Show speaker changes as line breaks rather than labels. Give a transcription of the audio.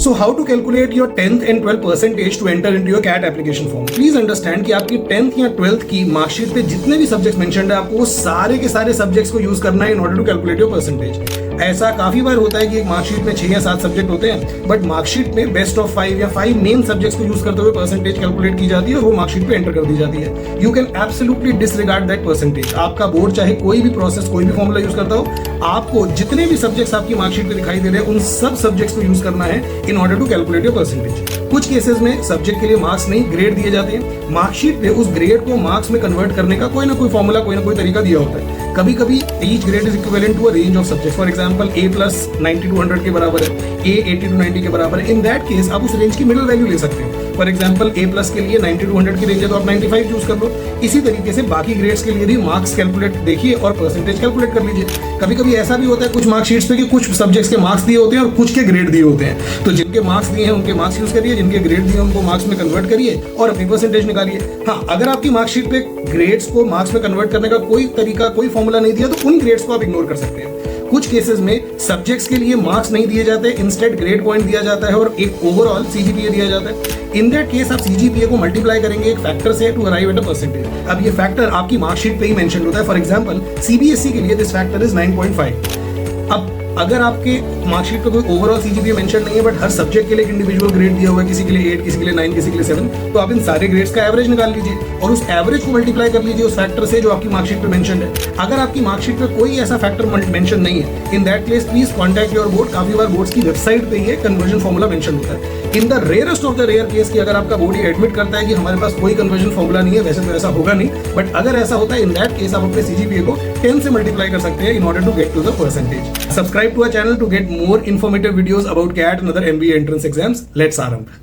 So how to calculate your 10th and 12th percentage to enter into your CAT application form? Please understand कि आपकी 10th या 12th की marksheet पे जितने भी सब्जेक्ट्स मेंशन्ड है आपको वो सारे के सारे सब्जेक्ट्स को यूज करना है in order to calculate your percentage. ऐसा काफी बार होता है कि एक मार्कशीट में 6 या 7 सब्जेक्ट होते हैं, बट मार्कशीट में बेस्ट ऑफ 5 या 5 मेन सब्जेक्ट्स को यूज करते हुए परसेंटेज कैलकुलेट की जाती है और वो मार्कशीट पे एंटर कर दी जाती है। You can absolutely disregard that percentage. आपका बोर्ड चाहे कोई भी प्रोसेस कोई भी फॉर्मूला यूज करता हो, आपको जितने भी सब्जेक्ट्स आपकी मार्कशीट पे दिखाई दे रहे हैं उन सब सब्जेक्ट्स को यूज करना है in order to calculate your percentage. कुछ केसेस में सब्जेक्ट के लिए मार्क्स नहीं ग्रेड दिए जाते हैं, मार्कशीट पे उस ग्रेड को मार्क्स में कन्वर्ट करने का कोई ना कोई फॉर्मूला कोई ना कोई तरीका दिया होता है। कभी कभी each grade is equivalent to a range of subject. For example A plus 90 to 100 के बराबर है, A 80 to 90 के बराबर है। इन दैट केस आप उस रेंज की मिडिल वैल्यू ले सकते हैं। फॉर एग्जांपल A प्लस के लिए 90 to 100 की रेंज है तो आप 95 चूज कर लो। इसी तरीके से बाकी ग्रेड्स के लिए भी मार्क्स कैलकुलेट देखिए और परसेंटेज कैलकुलेट कर लीजिए। कभी कभी ऐसा भी होता है कुछ मार्कशीट्स पे कि कुछ सब्जेक्ट्स के मार्क्स दिए होते हैं और कुछ के ग्रेड दिए होते हैं, तो जिनके मार्क्स दिए हैं उनके मार्क्स यूज करिए, जिनके ग्रेड दिए उनको मार्क्स में कन्वर्ट करिए और अपनी परसेंटेज निकालिए। हाँ, अगर आपकी मार्कशीट पे ग्रेड्स को मार्क्स में कन्वर्ट करने का कोई तरीका कोई फॉर्मूला नहीं दिया तो उन ग्रेड्स को आप इग्नोर कर सकते हैं। कुछ केसेस में सब्जेक्ट्स के लिए मार्क्स नहीं दिए जाते, इंस्टेड ग्रेड पॉइंट दिया जाता है और एक ओवरऑल सीजीपीए दिया जाता है। इन दैट केस आप सीजीपीए को मल्टीप्लाई करेंगे एक फैक्टर से to arrive at a percentage. अब ये फैक्टर आपकी मार्कशीट पे ही मेंशन होता है। फॉर एग्जांपल सीबीएसई के लिए दिस फैक्टर इज 9.5। अब अगर आपके मार्कशीट पे कोई ओवरऑल सीजीपीए मेंशन नहीं है बट हर सब्जेक्ट के लिए एक इंडिविजुअल ग्रेड दिया हुआ है, किसी के लिए 8, किसी के लिए 9, किसी के लिए 7, तो आप इन सारे ग्रेड्स का एवरेज निकाल लीजिए और उस एवरेज को मल्टीप्लाई कर लीजिए उस फैक्टर से जो आपकी मार्कशीट पे मेंशन है। अगर आपकी मार्कशीट पे कोई ऐसा फैक्टर मेंशन नहीं है, in that case please contact your board. काफी बार बोर्ड्स की वेबसाइट पे ये कन्वर्जन फॉर्मूला मेंशन होता है। In the rarest of the rare case कि अगर आपका बोर्ड एडमिट करता है कि हमारे पास कोई कन्वर्जन फॉर्मूला नहीं है, वैसे तो ऐसा होगा नहीं, बट अगर ऐसा होता है इन दैट केस आप अपने सीजीपीए को 10 से मल्टीप्लाई कर सकते हैं in order to get to the percentage. Subscribe to our channel to get more informative videos about CAT and other MBA entrance exams. Let's arambh.